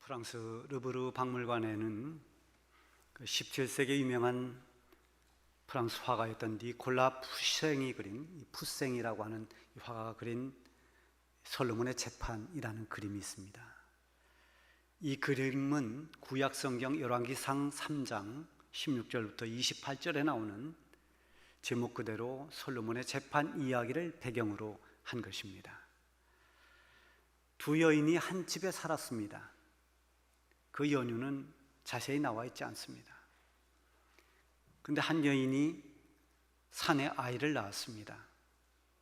프랑스 르브르 박물관에는 17세기 유명한 프랑스 화가였던 니콜라 푸생이 그린 푸생이라고 하는 화가가 그린 솔로몬의 재판이라는 그림이 있습니다. 이 그림은 구약 성경 열왕기상 3장 16절부터 28절에 나오는 제목 그대로 솔로몬의 재판 이야기를 배경으로 한 것입니다. 두 여인이 한 집에 살았습니다. 그 연유는 자세히 나와 있지 않습니다. 그런데 한 여인이 산에 아이를 낳았습니다.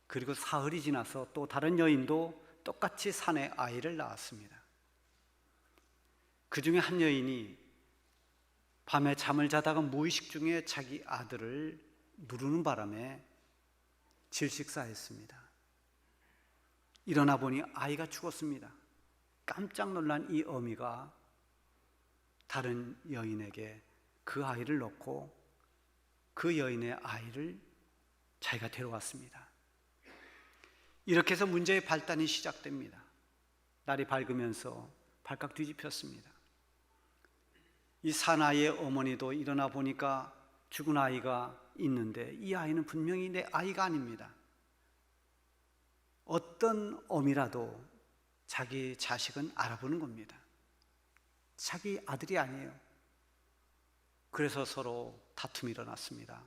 그리고 사흘이 지나서 또 다른 여인도 똑같이 산에 아이를 낳았습니다. 그 중에 한 여인이 밤에 잠을 자다가 무의식 중에 자기 아들을 누르는 바람에 질식사했습니다. 일어나 보니 아이가 죽었습니다. 깜짝 놀란 이 어미가 다른 여인에게 그 아이를 놓고 그 여인의 아이를 자기가 데려왔습니다. 이렇게 해서 문제의 발단이 시작됩니다. 날이 밝으면서 발칵 뒤집혔습니다. 이 사나이의 어머니도 일어나 보니까 죽은 아이가 있는데 이 아이는 분명히 내 아이가 아닙니다. 어떤 어미라도 자기 자식은 알아보는 겁니다. 자기 아들이 아니에요. 그래서 서로 다툼이 일어났습니다.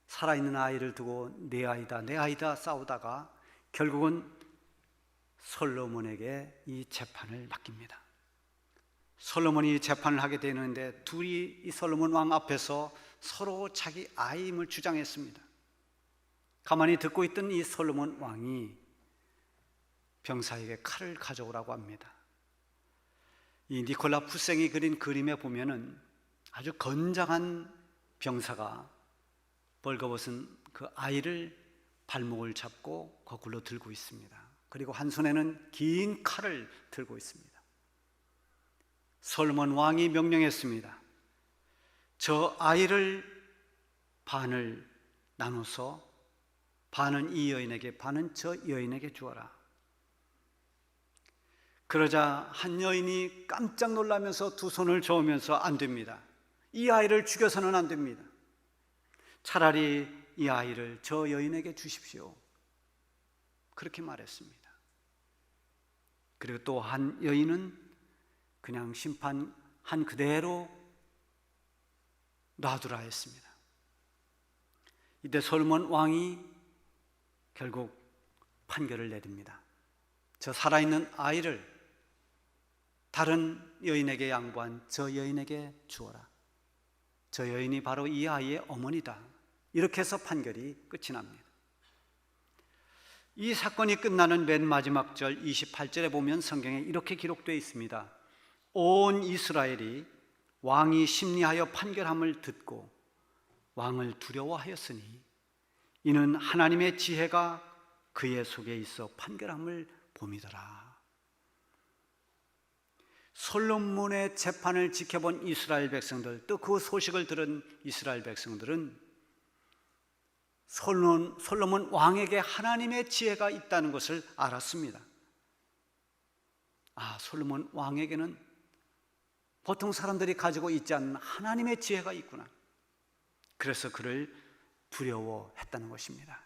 살아있는 아이를 두고 내 아이다 내 아이다 싸우다가 결국은 솔로몬에게 이 재판을 맡깁니다. 솔로몬이 재판을 하게 되는데 둘이 이 솔로몬 왕 앞에서 서로 자기 아이임을 주장했습니다. 가만히 듣고 있던 이 솔로몬 왕이 병사에게 칼을 가져오라고 합니다. 이 니콜라 푸생이 그린 그림에 보면은 아주 건장한 병사가 벌거벗은 그 아이를 발목을 잡고 거꾸로 들고 있습니다. 그리고 한 손에는 긴 칼을 들고 있습니다. 솔로몬 왕이 명령했습니다. 저 아이를 반을 나눠서 반은 이 여인에게 반은 저 여인에게 주어라. 그러자 한 여인이 깜짝 놀라면서 두 손을 저으면서 안 됩니다. 이 아이를 죽여서는 안 됩니다. 차라리 이 아이를 저 여인에게 주십시오. 그렇게 말했습니다. 그리고 또 한 여인은 그냥 심판한 그대로 놔두라 했습니다. 이때 솔로몬 왕이 결국 판결을 내립니다. 저 살아있는 아이를 다른 여인에게 양보한 저 여인에게 주어라. 저 여인이 바로 이 아이의 어머니다. 이렇게 해서 판결이 끝이 납니다. 이 사건이 끝나는 맨 마지막 절 28절에 보면 성경에 이렇게 기록되어 있습니다. 온 이스라엘이 왕이 심리하여 판결함을 듣고 왕을 두려워하였으니 이는 하나님의 지혜가 그의 속에 있어 판결함을 봄이더라. 솔로몬의 재판을 지켜본 이스라엘 백성들, 또 그 소식을 들은 이스라엘 백성들은 솔로몬 왕에게 하나님의 지혜가 있다는 것을 알았습니다. 솔로몬 왕에게는 보통 사람들이 가지고 있지 않는 하나님의 지혜가 있구나. 그래서 그를 두려워했다는 것입니다.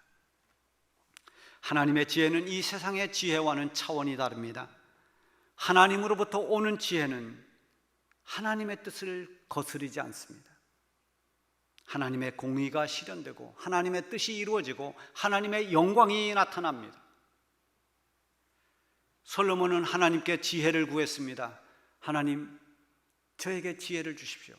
하나님의 지혜는 이 세상의 지혜와는 차원이 다릅니다. 하나님으로부터 오는 지혜는 하나님의 뜻을 거스르지 않습니다. 하나님의 공의가 실현되고 하나님의 뜻이 이루어지고 하나님의 영광이 나타납니다. 솔로몬은 하나님께 지혜를 구했습니다. 하나님, 저에게 지혜를 주십시오.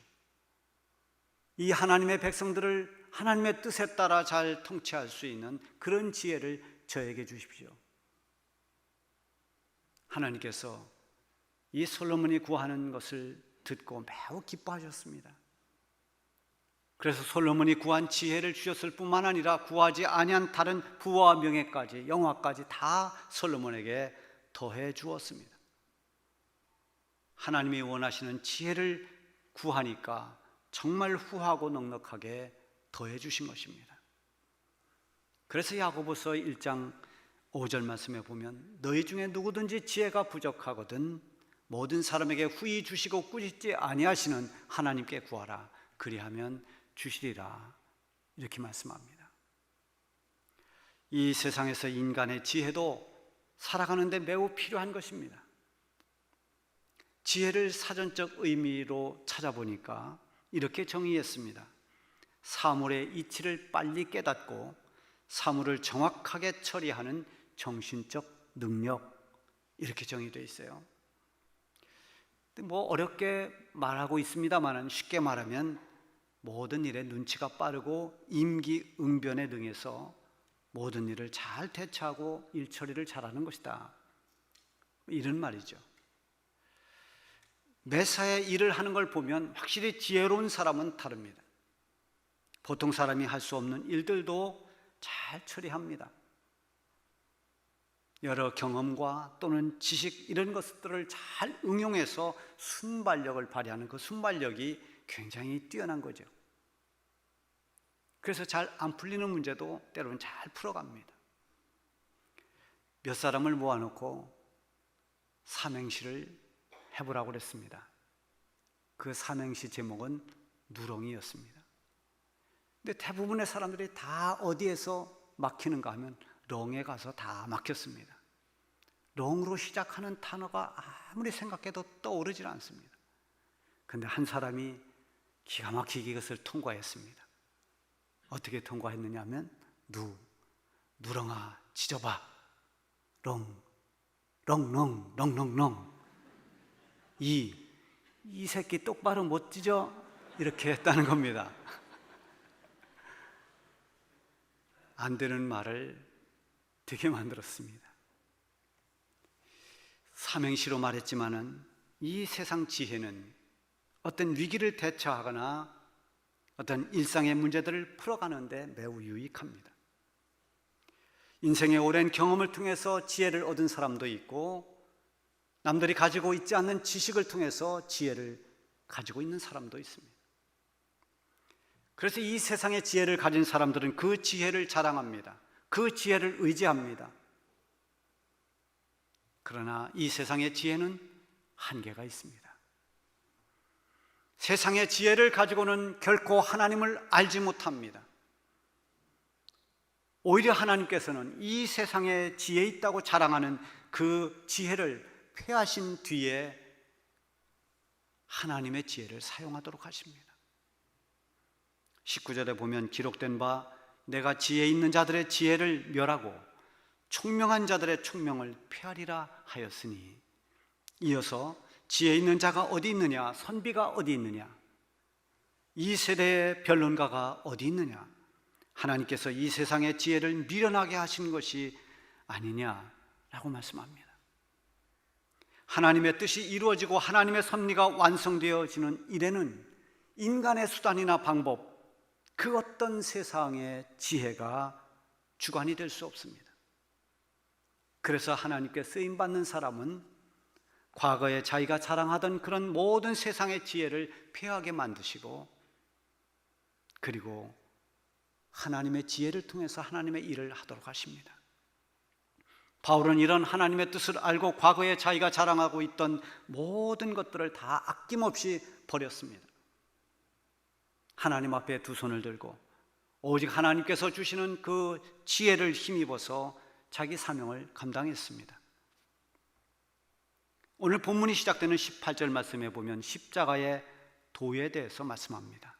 이 하나님의 백성들을 하나님의 뜻에 따라 잘 통치할 수 있는 그런 지혜를 저에게 주십시오. 하나님께서 이 솔로몬이 구하는 것을 듣고 매우 기뻐하셨습니다. 그래서 솔로몬이 구한 지혜를 주셨을 뿐만 아니라 구하지 아니한 다른 부와 명예까지 영화까지 다 솔로몬에게 더해 주었습니다. 하나님이 원하시는 지혜를 구하니까 정말 후하고 넉넉하게 더해 주신 것입니다. 그래서 야고보서 1장 5절 말씀에 보면 너희 중에 누구든지 지혜가 부족하거든 모든 사람에게 후히 주시고 꾸짖지 아니하시는 하나님께 구하라. 그리하면 주시리라. 이렇게 말씀합니다. 이 세상에서 인간의 지혜도 살아가는데 매우 필요한 것입니다. 지혜를 사전적 의미로 찾아보니까 이렇게 정의했습니다. 사물의 이치를 빨리 깨닫고 사물을 정확하게 처리하는 정신적 능력, 이렇게 정의되어 있어요. 뭐 어렵게 말하고 있습니다만 쉽게 말하면 모든 일에 눈치가 빠르고 임기응변에 능해서 모든 일을 잘 대처하고 일 처리를 잘하는 것이다, 이런 말이죠. 매사에 일을 하는 걸 보면 확실히 지혜로운 사람은 다릅니다. 보통 사람이 할 수 없는 일들도 잘 처리합니다. 여러 경험과 또는 지식, 이런 것들을 잘 응용해서 순발력을 발휘하는 그 순발력이 굉장히 뛰어난 거죠. 그래서 잘 안 풀리는 문제도 때로는 잘 풀어갑니다. 몇 사람을 모아놓고 삼행시를 해보라고 그랬습니다. 그 삼행시 제목은 누렁이였습니다. 근데 대부분의 사람들이 다 어디에서 막히는가 하면 렁에 가서 다 막혔습니다. 렁으로 시작하는 단어가 아무리 생각해도 떠오르질 않습니다. 근데 한 사람이 기가 막히게 이것을 통과했습니다. 어떻게 통과했느냐 하면 누렁아 짖어봐. 렁렁렁렁렁. 이 새끼 똑바로 못 짖어? 이렇게 했다는 겁니다. 안 되는 말을 되게 만들었습니다. 삼행시로 말했지만은 이 세상 지혜는 어떤 위기를 대처하거나 어떤 일상의 문제들을 풀어가는데 매우 유익합니다. 인생의 오랜 경험을 통해서 지혜를 얻은 사람도 있고, 남들이 가지고 있지 않는 지식을 통해서 지혜를 가지고 있는 사람도 있습니다. 그래서 이 세상의 지혜를 가진 사람들은 그 지혜를 자랑합니다. 그 지혜를 의지합니다. 그러나 이 세상의 지혜는 한계가 있습니다. 세상의 지혜를 가지고는 결코 하나님을 알지 못합니다. 오히려 하나님께서는 이 세상에 지혜 있다고 자랑하는 그 지혜를 폐하신 뒤에 하나님의 지혜를 사용하도록 하십니다. 19절에 보면 기록된 바 내가 지혜 있는 자들의 지혜를 멸하고 총명한 자들의 총명을 폐하리라 하였으니, 이어서 지혜 있는 자가 어디 있느냐, 선비가 어디 있느냐, 이 세대의 변론가가 어디 있느냐, 하나님께서 이 세상의 지혜를 미련하게 하신 것이 아니냐라고 말씀합니다. 하나님의 뜻이 이루어지고 하나님의 섭리가 완성되어지는 일에는 인간의 수단이나 방법, 그 어떤 세상의 지혜가 주관이 될 수 없습니다. 그래서 하나님께 쓰임받는 사람은 과거에 자기가 자랑하던 그런 모든 세상의 지혜를 폐하게 만드시고, 그리고 하나님의 지혜를 통해서 하나님의 일을 하도록 하십니다. 바울은 이런 하나님의 뜻을 알고 과거에 자기가 자랑하고 있던 모든 것들을 다 아낌없이 버렸습니다. 하나님 앞에 두 손을 들고 오직 하나님께서 주시는 그 지혜를 힘입어서 자기 사명을 감당했습니다. 오늘 본문이 시작되는 18절 말씀에 보면 십자가의 도에 대해서 말씀합니다.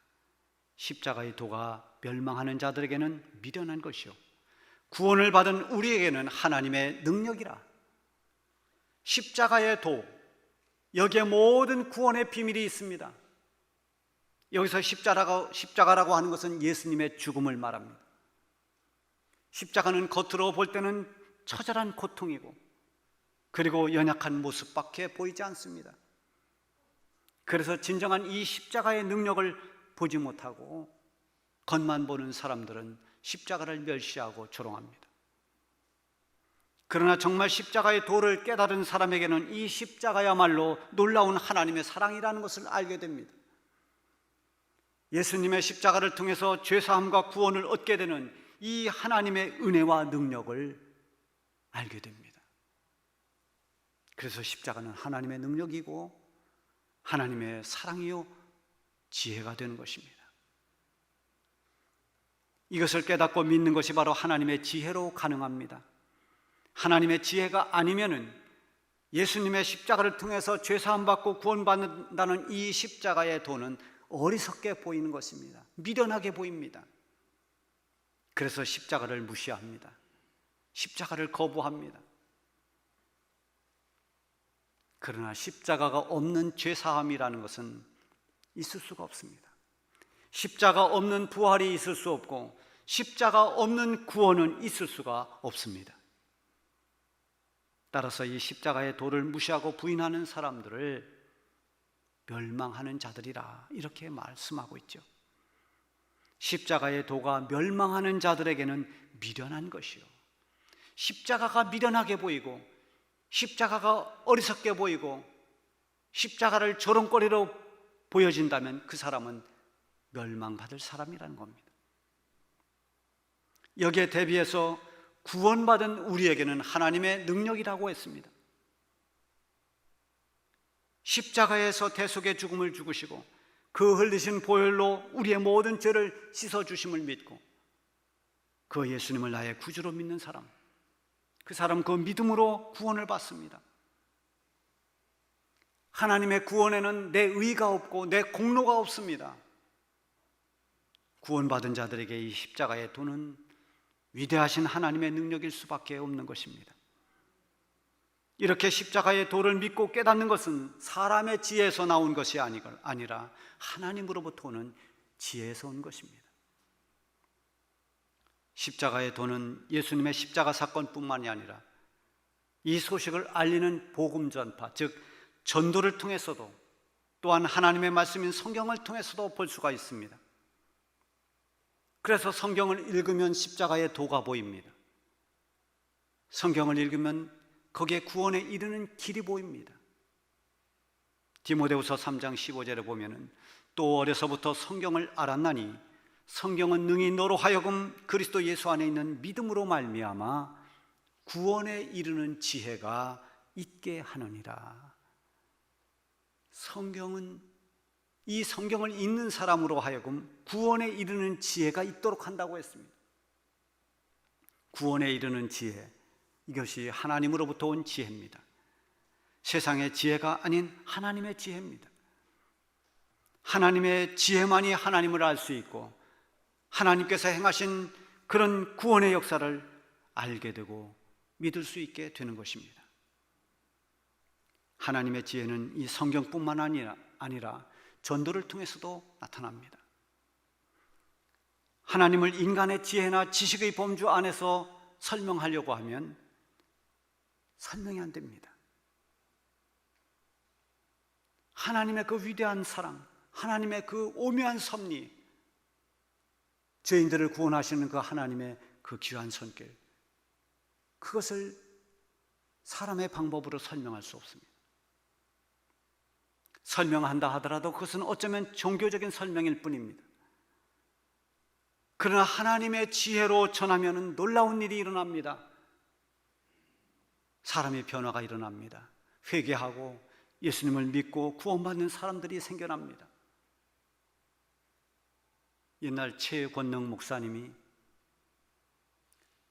십자가의 도가 멸망하는 자들에게는 미련한 것이요 구원을 받은 우리에게는 하나님의 능력이라. 십자가의 도, 여기에 모든 구원의 비밀이 있습니다. 여기서 십자가라고 하는 것은 예수님의 죽음을 말합니다. 십자가는 겉으로 볼 때는 처절한 고통이고, 그리고 연약한 모습밖에 보이지 않습니다. 그래서 진정한 이 십자가의 능력을 보지 못하고 겉만 보는 사람들은 십자가를 멸시하고 조롱합니다. 그러나 정말 십자가의 도를 깨달은 사람에게는 이 십자가야말로 놀라운 하나님의 사랑이라는 것을 알게 됩니다. 예수님의 십자가를 통해서 죄사함과 구원을 얻게 되는 이 하나님의 은혜와 능력을 알게 됩니다. 그래서 십자가는 하나님의 능력이고 하나님의 사랑이요 지혜가 되는 것입니다. 이것을 깨닫고 믿는 것이 바로 하나님의 지혜로 가능합니다. 하나님의 지혜가 아니면은 예수님의 십자가를 통해서 죄사함 받고 구원받는다는 이 십자가의 도는 어리석게 보이는 것입니다. 미련하게 보입니다. 그래서 십자가를 무시합니다. 십자가를 거부합니다. 그러나 십자가가 없는 죄사함이라는 것은 있을 수가 없습니다. 십자가 없는 부활이 있을 수 없고 십자가 없는 구원은 있을 수가 없습니다. 따라서 이 십자가의 도를 무시하고 부인하는 사람들을 멸망하는 자들이라 이렇게 말씀하고 있죠. 십자가의 도가 멸망하는 자들에게는 미련한 것이요, 십자가가 미련하게 보이고 십자가가 어리석게 보이고 십자가를 조롱거리로 보여진다면 그 사람은 멸망받을 사람이라는 겁니다. 여기에 대비해서 구원받은 우리에게는 하나님의 능력이라고 했습니다. 십자가에서 대속의 죽음을 죽으시고 그 흘리신 보혈로 우리의 모든 죄를 씻어주심을 믿고 그 예수님을 나의 구주로 믿는 사람, 그 사람 그 믿음으로 구원을 받습니다. 하나님의 구원에는 내 의가 없고 내 공로가 없습니다. 구원받은 자들에게 이 십자가의 도는 위대하신 하나님의 능력일 수밖에 없는 것입니다. 이렇게 십자가의 도를 믿고 깨닫는 것은 사람의 지혜에서 나온 것이 아니라 하나님으로부터 오는 지혜에서 온 것입니다. 십자가의 도는 예수님의 십자가 사건뿐만이 아니라 이 소식을 알리는 복음 전파, 즉 전도를 통해서도 또한 하나님의 말씀인 성경을 통해서도 볼 수가 있습니다. 그래서 성경을 읽으면 십자가의 도가 보입니다. 성경을 읽으면 거기에 구원에 이르는 길이 보입니다. 디모데후서 3장 15절에 보면은 또 어려서부터 성경을 알았나니 성경은 능히 너로 하여금 그리스도 예수 안에 있는 믿음으로 말미암아 구원에 이르는 지혜가 있게 하느니라. 성경은 이 성경을 읽는 사람으로 하여금 구원에 이르는 지혜가 있도록 한다고 했습니다. 구원에 이르는 지혜, 이것이 하나님으로부터 온 지혜입니다. 세상의 지혜가 아닌 하나님의 지혜입니다. 하나님의 지혜만이 하나님을 알 수 있고 하나님께서 행하신 그런 구원의 역사를 알게 되고 믿을 수 있게 되는 것입니다. 하나님의 지혜는 이 성경뿐만 아니라 전도를 통해서도 나타납니다. 하나님을 인간의 지혜나 지식의 범주 안에서 설명하려고 하면 설명이 안 됩니다. 하나님의 그 위대한 사랑, 하나님의 그 오묘한 섭리, 죄인들을 구원하시는 그 하나님의 그 귀한 손길, 그것을 사람의 방법으로 설명할 수 없습니다. 설명한다 하더라도 그것은 어쩌면 종교적인 설명일 뿐입니다. 그러나 하나님의 지혜로 전하면 놀라운 일이 일어납니다. 사람의 변화가 일어납니다. 회개하고 예수님을 믿고 구원받는 사람들이 생겨납니다. 옛날 최권능 목사님이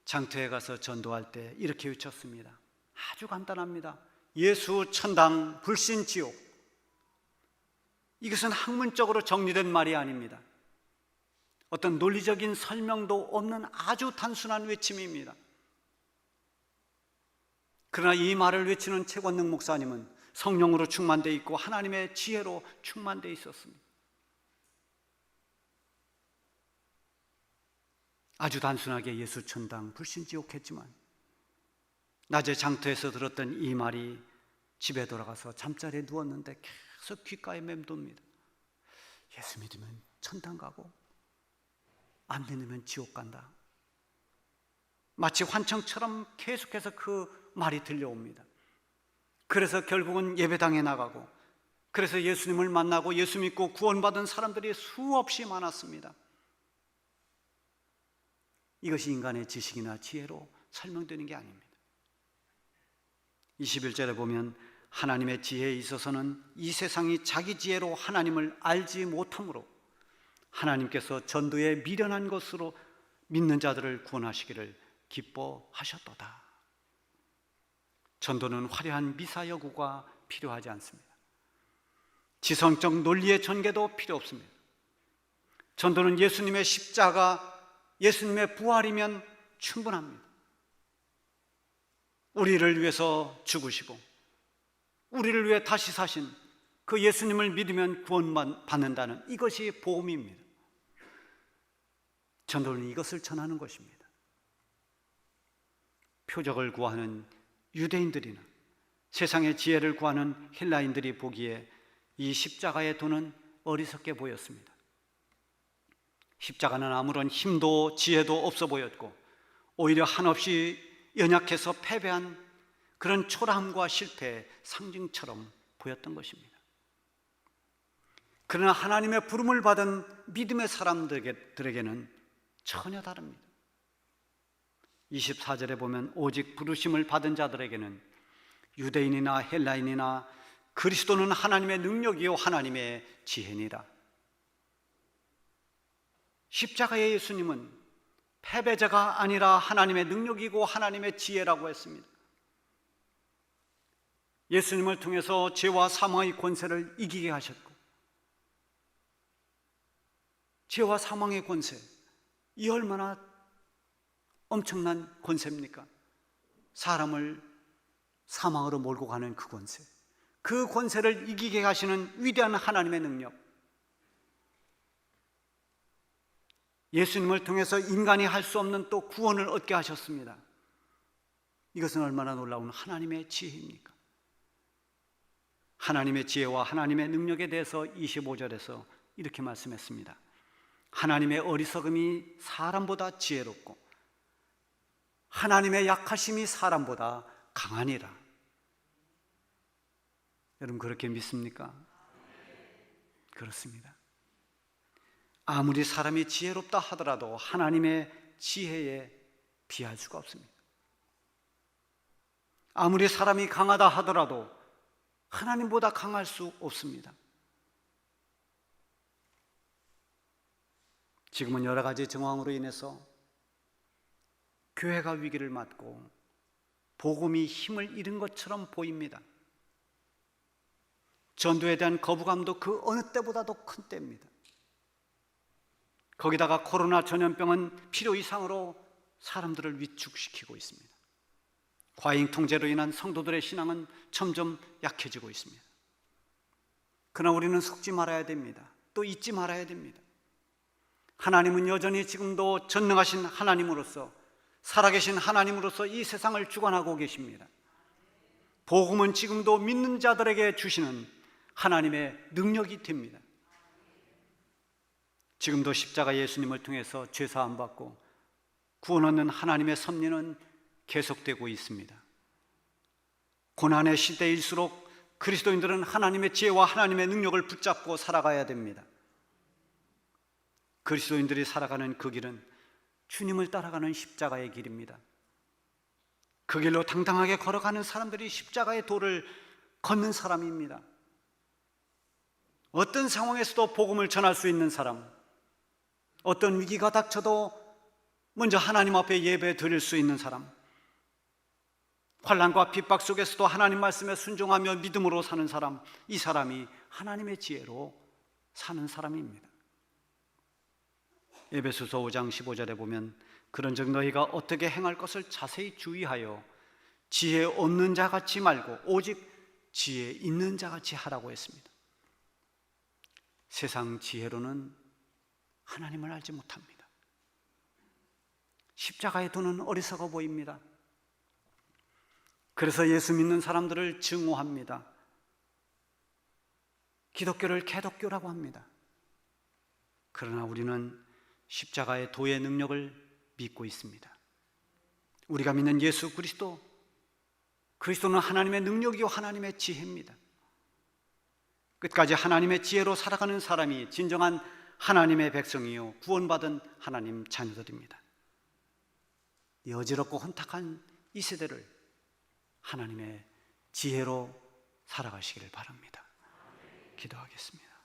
장터에 가서 전도할 때 이렇게 외쳤습니다. 아주 간단합니다. 예수 천당, 불신 지옥. 이것은 학문적으로 정리된 말이 아닙니다. 어떤 논리적인 설명도 없는 아주 단순한 외침입니다. 그러나 이 말을 외치는 최권능 목사님은 성령으로 충만되어 있고 하나님의 지혜로 충만되어 있었습니다. 아주 단순하게 예수 천당, 불신 지옥 했지만 낮에 장터에서 들었던 이 말이 집에 돌아가서 잠자리에 누웠는데 계속 귓가에 맴돕니다. 예수 믿으면 천당 가고 안 믿으면 지옥 간다. 마치 환청처럼 계속해서 그 말이 들려옵니다. 그래서 결국은 예배당에 나가고, 그래서 예수님을 만나고 예수 믿고 구원받은 사람들이 수없이 많았습니다. 이것이 인간의 지식이나 지혜로 설명되는 게 아닙니다. 21절에 보면 하나님의 지혜에 있어서는 이 세상이 자기 지혜로 하나님을 알지 못하므로 하나님께서 전도에 미련한 것으로 믿는 자들을 구원하시기를 기뻐하셨도다. 전도는 화려한 미사여구가 필요하지 않습니다. 지성적 논리의 전개도 필요 없습니다. 전도는 예수님의 십자가, 예수님의 부활이면 충분합니다. 우리를 위해서 죽으시고 우리를 위해 다시 사신 그 예수님을 믿으면 구원받는다는 이것이 복음입니다. 전도는 이것을 전하는 것입니다. 표적을 구하는 유대인들이나 세상의 지혜를 구하는 헬라인들이 보기에 이 십자가의 도는 어리석게 보였습니다. 십자가는 아무런 힘도 지혜도 없어 보였고 오히려 한없이 연약해서 패배한 그런 초라함과 실패의 상징처럼 보였던 것입니다. 그러나 하나님의 부름을 받은 믿음의 사람들에게는 전혀 다릅니다. 24절에 보면 오직 부르심을 받은 자들에게는 유대인이나 헬라인이나 그리스도는 하나님의 능력이요 하나님의 지혜니라. 십자가의 예수님은 패배자가 아니라 하나님의 능력이고 하나님의 지혜라고 했습니다. 예수님을 통해서 죄와 사망의 권세를 이기게 하셨고, 죄와 사망의 권세, 이 얼마나 엄청난 권세입니까? 사람을 사망으로 몰고 가는 그 권세, 그 권세를 이기게 하시는 위대한 하나님의 능력, 예수님을 통해서 인간이 할 수 없는 또 구원을 얻게 하셨습니다. 이것은 얼마나 놀라운 하나님의 지혜입니까? 하나님의 지혜와 하나님의 능력에 대해서 25절에서 이렇게 말씀했습니다. 하나님의 어리석음이 사람보다 지혜롭고 하나님의 약하심이 사람보다 강하니라. 여러분 그렇게 믿습니까? 그렇습니다. 아무리 사람이 지혜롭다 하더라도 하나님의 지혜에 비할 수가 없습니다. 아무리 사람이 강하다 하더라도 하나님보다 강할 수 없습니다. 지금은 여러 가지 정황으로 인해서 교회가 위기를 맞고 복음이 힘을 잃은 것처럼 보입니다. 전도에 대한 거부감도 그 어느 때보다도 큰 때입니다. 거기다가 코로나 전염병은 필요 이상으로 사람들을 위축시키고 있습니다. 과잉 통제로 인한 성도들의 신앙은 점점 약해지고 있습니다. 그러나 우리는 속지 말아야 됩니다. 또 잊지 말아야 됩니다. 하나님은 여전히 지금도 전능하신 하나님으로서, 살아계신 하나님으로서 이 세상을 주관하고 계십니다. 복음은 지금도 믿는 자들에게 주시는 하나님의 능력이 됩니다. 지금도 십자가 예수님을 통해서 죄사함 받고 구원 얻는 하나님의 섭리는 계속되고 있습니다. 고난의 시대일수록 그리스도인들은 하나님의 지혜와 하나님의 능력을 붙잡고 살아가야 됩니다. 그리스도인들이 살아가는 그 길은 주님을 따라가는 십자가의 길입니다. 그 길로 당당하게 걸어가는 사람들이 십자가의 도를 걷는 사람입니다. 어떤 상황에서도 복음을 전할 수 있는 사람, 어떤 위기가 닥쳐도 먼저 하나님 앞에 예배 드릴 수 있는 사람, 환난과 핍박 속에서도 하나님 말씀에 순종하며 믿음으로 사는 사람, 이 사람이 하나님의 지혜로 사는 사람입니다. 에베소서 5장 15절에 보면 그런즉 너희가 어떻게 행할 것을 자세히 주의하여 지혜 없는 자같이 말고 오직 지혜 있는 자같이 하라고 했습니다. 세상 지혜로는 하나님을 알지 못합니다. 십자가의 도는 어리석어 보입니다. 그래서 예수 믿는 사람들을 증오합니다. 기독교를 개독교라고 합니다. 그러나 우리는 십자가의 도의 능력을 믿고 있습니다. 우리가 믿는 예수 그리스도는 하나님의 능력이요 하나님의 지혜입니다. 끝까지 하나님의 지혜로 살아가는 사람이 진정한 하나님의 백성이요 구원받은 하나님 자녀들입니다. 이 어지럽고 혼탁한 이 세대를 하나님의 지혜로 살아가시기를 바랍니다. 기도하겠습니다.